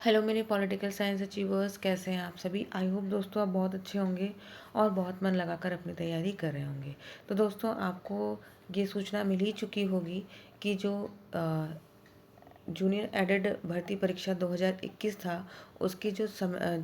Hello मेरे political science achievers, कैसे हैं आप सभी। आई होप दोस्तों आप बहुत अच्छे होंगे और बहुत मन लगाकर अपनी तैयारी कर रहे होंगे। तो दोस्तों आपको ये सूचना मिल ही चुकी होगी कि जो जूनियर एडेड भर्ती परीक्षा 2021 था उसकी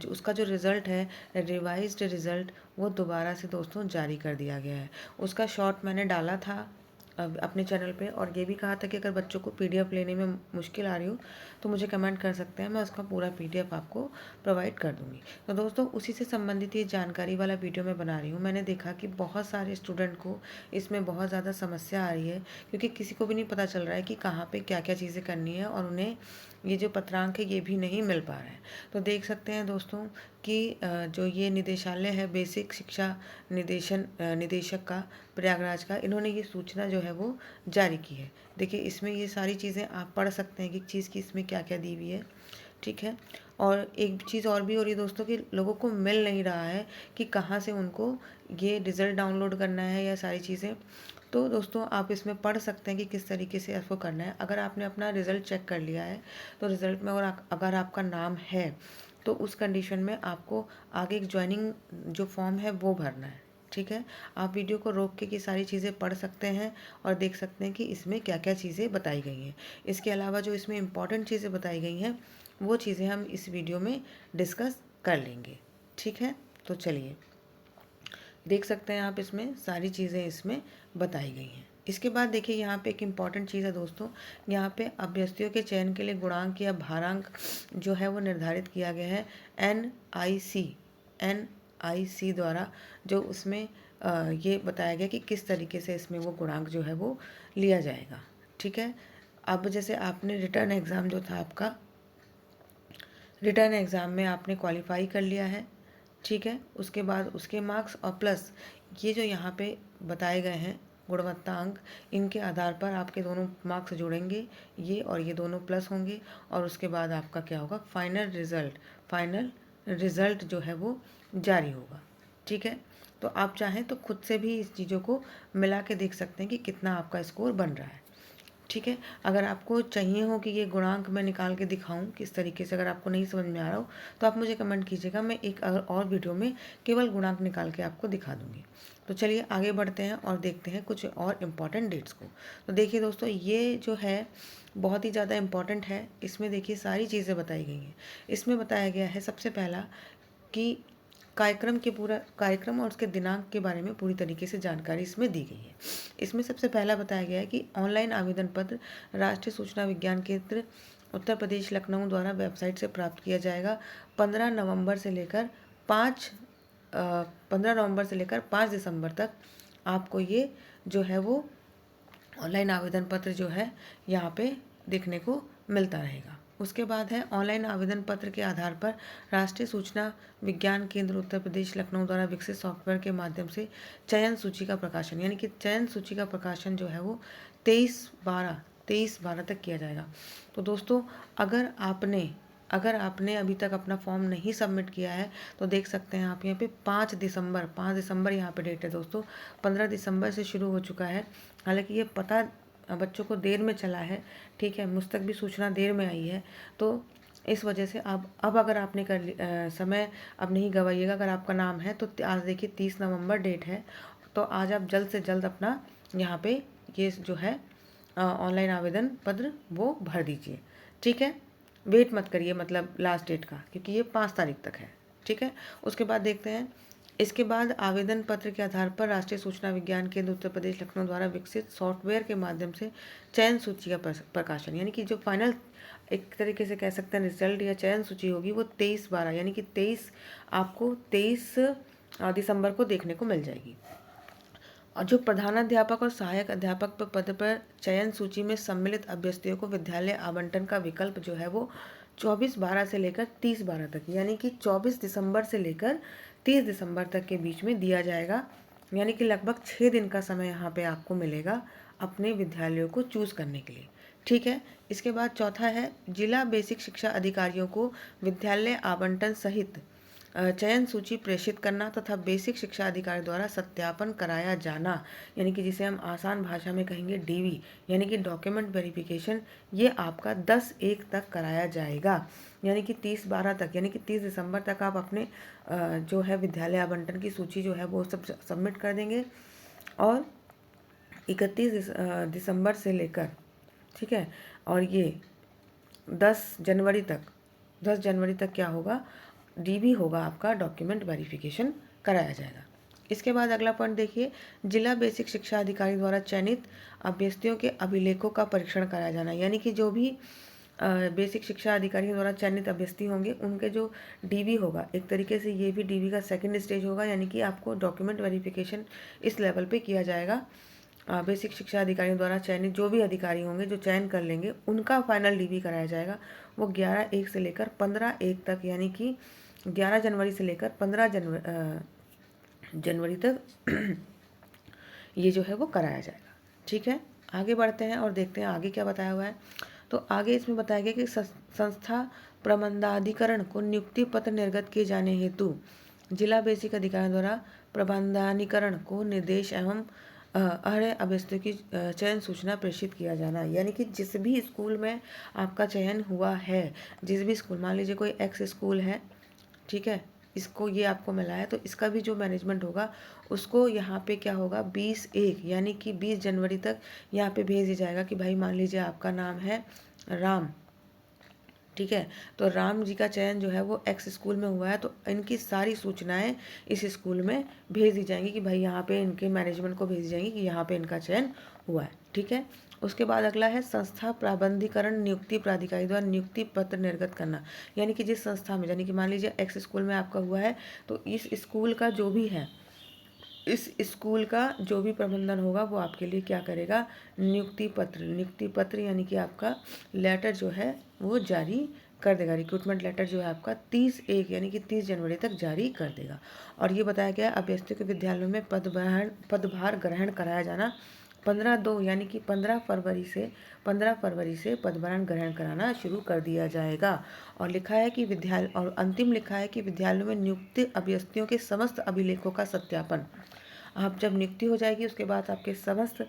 उसका जो रिज़ल्ट है, रिवाइज्ड रिज़ल्ट, वो दोबारा से दोस्तों जारी कर दिया गया है। उसका शॉर्ट मैंने डाला था अपने चैनल पे, और ये भी कहा था कि अगर बच्चों को पीडीएफ लेने में मुश्किल आ रही हो तो मुझे कमेंट कर सकते हैं, मैं उसका पूरा पीडीएफ आपको प्रोवाइड कर दूंगी। तो दोस्तों उसी से संबंधित ये जानकारी वाला वीडियो मैं बना रही हूँ। मैंने देखा कि बहुत सारे स्टूडेंट को इसमें बहुत ज़्यादा समस्या आ रही है, क्योंकि किसी को भी नहीं पता चल रहा है कि कहाँ पे क्या क्या चीज़ें करनी है, और उन्हें ये जो पत्रांक है ये भी नहीं मिल पा रहा है। तो देख सकते हैं दोस्तों कि जो ये निदेशालय है, बेसिक शिक्षा निदेशक का, प्रयागराज का, इन्होंने ये सूचना जो है वो जारी की है। देखिए इसमें ये सारी चीज़ें आप पढ़ सकते हैं कि चीज़ की इसमें क्या क्या दी हुई है, ठीक है। और एक चीज़ और भी हो रही है दोस्तों कि लोगों को मिल नहीं रहा है कि कहाँ से उनको ये रिज़ल्ट डाउनलोड करना है या सारी चीज़ें। तो दोस्तों आप इसमें पढ़ सकते हैं कि किस तरीके से इसको करना है। अगर आपने अपना रिज़ल्ट चेक कर लिया है तो रिज़ल्ट में अगर आपका नाम है तो उस कंडीशन में आपको आगे एक ज्वाइनिंग जो फॉर्म है वो भरना है, ठीक है। आप वीडियो को रोक के सारी चीज़ें पढ़ सकते हैं और देख सकते हैं कि इसमें क्या क्या चीज़ें बताई गई हैं। इसके अलावा जो इसमें इम्पॉर्टेंट चीज़ें बताई गई हैं वो चीज़ें हम इस वीडियो में डिस्कस कर लेंगे, ठीक है। तो चलिए देख सकते हैं आप, इसमें सारी चीज़ें इसमें बताई गई हैं। इसके बाद देखिए यहाँ पे एक इम्पॉर्टेंट चीज़ है दोस्तों, यहाँ पे अभ्यर्थियों के चयन के लिए गुणांक या भारांक जो है वो निर्धारित किया गया है एन आई सी द्वारा। जो उसमें ये बताया गया कि किस तरीके से इसमें वो गुणांक जो है वो लिया जाएगा, ठीक है। अब जैसे आपने रिटर्न एग्ज़ाम जो था आपका, रिटर्न एग्ज़ाम में आपने क्वालिफाई कर लिया है, ठीक है। उसके बाद उसके मार्क्स और प्लस ये जो यहाँ पे बताए गए हैं गुणवत्ता अंक, इनके आधार पर आपके दोनों मार्क्स जुड़ेंगे, ये और ये दोनों प्लस होंगे, और उसके बाद आपका क्या होगा, फाइनल रिज़ल्ट जो है वो जारी होगा, ठीक है। तो आप चाहें तो खुद से भी इस चीज़ों को मिला के देख सकते हैं कि कितना आपका स्कोर बन रहा है, ठीक है। अगर आपको चाहिए हो कि ये गुणांक मैं निकाल के दिखाऊं किस तरीके से, अगर आपको नहीं समझ में आ रहा हो तो आप मुझे कमेंट कीजिएगा, मैं एक और वीडियो में केवल गुणांक निकाल के आपको दिखा दूंगी। तो चलिए आगे बढ़ते हैं और देखते हैं कुछ और इम्पॉर्टेंट डेट्स को। तो देखिए दोस्तों ये जो है बहुत ही ज़्यादा इम्पॉर्टेंट है। इसमें देखिए सारी चीज़ें बताई गई हैं। इसमें बताया गया है सबसे पहला कि कार्यक्रम और उसके दिनांक के बारे में पूरी तरीके से जानकारी इसमें दी गई है। इसमें सबसे पहला बताया गया है कि ऑनलाइन आवेदन पत्र राष्ट्रीय सूचना विज्ञान केंद्र उत्तर प्रदेश लखनऊ द्वारा वेबसाइट से प्राप्त किया जाएगा। 15 नवंबर से लेकर 5 दिसंबर तक आपको ये जो है वो ऑनलाइन आवेदन पत्र जो है यहाँ पे देखने को मिलता रहेगा। उसके बाद है ऑनलाइन आवेदन पत्र के आधार पर राष्ट्रीय सूचना विज्ञान केंद्र उत्तर प्रदेश लखनऊ द्वारा विकसित सॉफ्टवेयर के माध्यम से चयन सूची का प्रकाशन, यानी कि चयन सूची का प्रकाशन जो है वो 23/12 तक किया जाएगा। तो दोस्तों अगर आपने अभी तक अपना फॉर्म नहीं सबमिट किया है तो देख सकते हैं आप यहाँ पे 5 दिसंबर यहाँ पे डेट है दोस्तों। 15 दिसंबर से शुरू हो चुका है। हालांकि ये पता बच्चों को देर में चला है, ठीक है, मुझ तक भी सूचना देर में आई है। तो इस वजह से अब अगर आपने समय अब नहीं गवाइएगा। अगर आपका नाम है तो आज देखिए 30 नवंबर डेट है, तो आज आप जल्द से जल्द अपना यहाँ पे ये जो है ऑनलाइन आवेदन पत्र वो भर दीजिए, ठीक है। वेट मत करिए मतलब लास्ट डेट का, क्योंकि ये 5 तारीख तक है, ठीक है। उसके बाद देखते हैं, इसके बाद आवेदन पत्र के आधार पर राष्ट्रीय सूचना विज्ञान केंद्र उत्तर प्रदेश लखनऊ द्वारा विकसित सॉफ्टवेयर के माध्यम से चयन सूची का प्रकाशन, यानी कि जो फाइनल एक तरीके से कह सकते हैं रिजल्ट या चयन सूची होगी वो 23/12 यानी कि 23 दिसंबर को देखने को मिल जाएगी। और जो प्रधानाध्यापक और सहायक अध्यापक पद पर चयन सूची में सम्मिलित अभ्यर्थियों को विद्यालय आवंटन का विकल्प जो है वो 24/12 से लेकर 30/12 तक, यानी कि 24 दिसंबर से लेकर 30 दिसंबर तक के बीच में दिया जाएगा। यानी कि लगभग 6 दिन का समय यहाँ पे आपको मिलेगा अपने विद्यालयों को चूज़ करने के लिए, ठीक है। इसके बाद चौथा है जिला बेसिक शिक्षा अधिकारियों को विद्यालय आवंटन सहित चयन सूची प्रेषित करना तथा बेसिक शिक्षा अधिकारी द्वारा सत्यापन कराया जाना, यानी कि जिसे हम आसान भाषा में कहेंगे डीवी, यानी कि डॉक्यूमेंट वेरिफिकेशन, ये आपका 10/1 तक कराया जाएगा। यानी कि 30/12 तक, यानी कि 30 दिसंबर तक आप अपने जो है विद्यालय आवंटन की सूची जो है वो सब सबमिट कर देंगे। और 31 दिसंबर से लेकर, ठीक है, और ये 10 जनवरी तक क्या होगा, डीबी होगा आपका, डॉक्यूमेंट वेरिफिकेशन कराया जाएगा। इसके बाद अगला पॉइंट देखिए, जिला बेसिक शिक्षा अधिकारी द्वारा चयनित अभ्यर्थियों के अभिलेखों का परीक्षण कराया जाना, यानी कि जो भी बेसिक शिक्षा अधिकारी द्वारा चयनित अभ्यर्थी होंगे उनके जो डीबी होगा, एक तरीके से ये भी डीबी का सेकंड स्टेज होगा, यानी कि आपको डॉक्यूमेंट वेरिफिकेशन इस लेवल पे किया जाएगा। बेसिक शिक्षा अधिकारियों द्वारा चयनित जो भी अधिकारी होंगे जो चयन कर लेंगे उनका फाइनल डीबी कराया जाएगा। वो 11/1 से लेकर 15/1 तक, यानी कि 11 जनवरी से लेकर 15 जनवरी तक ये जो है वो कराया जाएगा। ठीक है, आगे बढ़ते हैं और देखते हैं आगे क्या बताया हुआ है। तो आगे इसमें बताया गया कि संस्था प्रबंधाधिकरण को नियुक्ति पत्र निर्गत किए जाने हेतु जिला बेसिक अधिकारी द्वारा प्रबंधाधिकरण को निर्देश एवं अर्ह अभ्यर्थियों की चयन सूचना प्रेषित किया जाना, यानी कि जिस भी स्कूल में आपका चयन हुआ है, जिस भी स्कूल, मान लीजिए कोई एक्स स्कूल है, ठीक है, इसको ये आपको मिला है, तो इसका भी जो मैनेजमेंट होगा उसको यहाँ पे क्या होगा, 20/1 यानी कि 20 जनवरी तक यहाँ पे भेज दिया जाएगा कि भाई मान लीजिए आपका नाम है राम, ठीक है, तो राम जी का चयन जो है वो एक्स स्कूल में हुआ है, तो इनकी सारी सूचनाएं इस स्कूल में भेज दी जाएंगी कि भाई यहाँ पे इनके मैनेजमेंट को भेज दी जाएंगी कि यहाँ पे इनका चयन हुआ है। ठीक है, उसके बाद अगला है संस्था प्राबंधिकरण नियुक्ति प्राधिकारी द्वारा नियुक्ति पत्र निर्गत करना, यानी कि जिस संस्था में, यानी कि मान लीजिए एक्स स्कूल में आपका हुआ है, तो इस स्कूल का जो भी है, इस स्कूल का जो भी प्रबंधन होगा वो आपके लिए क्या करेगा, नियुक्ति पत्र यानी कि आपका लेटर जो है वो जारी कर देगा। रिक्रूटमेंट लेटर जो है आपका 30/1 यानी कि 30 जनवरी तक जारी कर देगा। और ये बताया गया अभ्यर्थियों के विद्यालयों में पदभार ग्रहण कराया जाना 15/2 यानी कि 15 फरवरी से पदभार ग्रहण कराना शुरू कर दिया जाएगा। और लिखा है कि अंतिम लिखा है कि विद्यालयों में नियुक्त अभ्यर्थियों के समस्त अभिलेखों का सत्यापन, आप जब नियुक्ति हो जाएगी उसके बाद आपके समस्त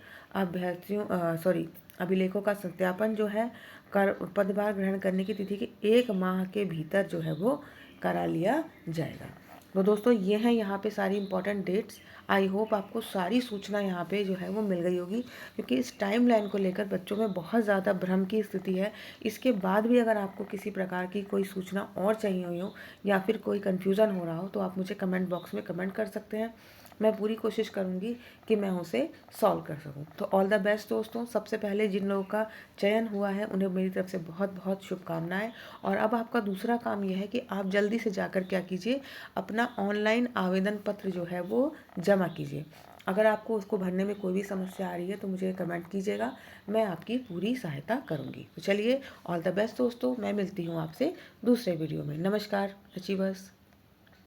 अभिलेखों का सत्यापन जो है पदभार ग्रहण करने की तिथि के 1 माह के भीतर जो है वो करा लिया जाएगा। तो दोस्तों ये हैं यहाँ पे सारी इंपॉर्टेंट डेट्स। आई होप आपको सारी सूचना यहाँ पे जो है वो मिल गई होगी, क्योंकि इस टाइम लाइन को लेकर बच्चों में बहुत ज़्यादा भ्रम की स्थिति है। इसके बाद भी अगर आपको किसी प्रकार की कोई सूचना और चाहिए हुई हो या फिर कोई कन्फ्यूज़न हो रहा हो तो आप मुझे कमेंट बॉक्स में कमेंट कर सकते हैं। मैं पूरी कोशिश करूँगी कि मैं उसे सॉल्व कर सकूँ। तो ऑल द बेस्ट दोस्तों। सबसे पहले जिन लोगों का चयन हुआ है उन्हें मेरी तरफ से बहुत बहुत शुभकामनाएं। और अब आपका दूसरा काम यह है कि आप जल्दी से जाकर क्या कीजिए, अपना ऑनलाइन आवेदन पत्र जो है वो जमा कीजिए। अगर आपको उसको भरने में कोई भी समस्या आ रही है तो मुझे कमेंट कीजिएगा, मैं आपकी पूरी सहायता करूँगी। तो चलिए, ऑल द बेस्ट दोस्तों। मैं मिलती हूँ आपसे दूसरे वीडियो में। नमस्कार, अचीवर्स।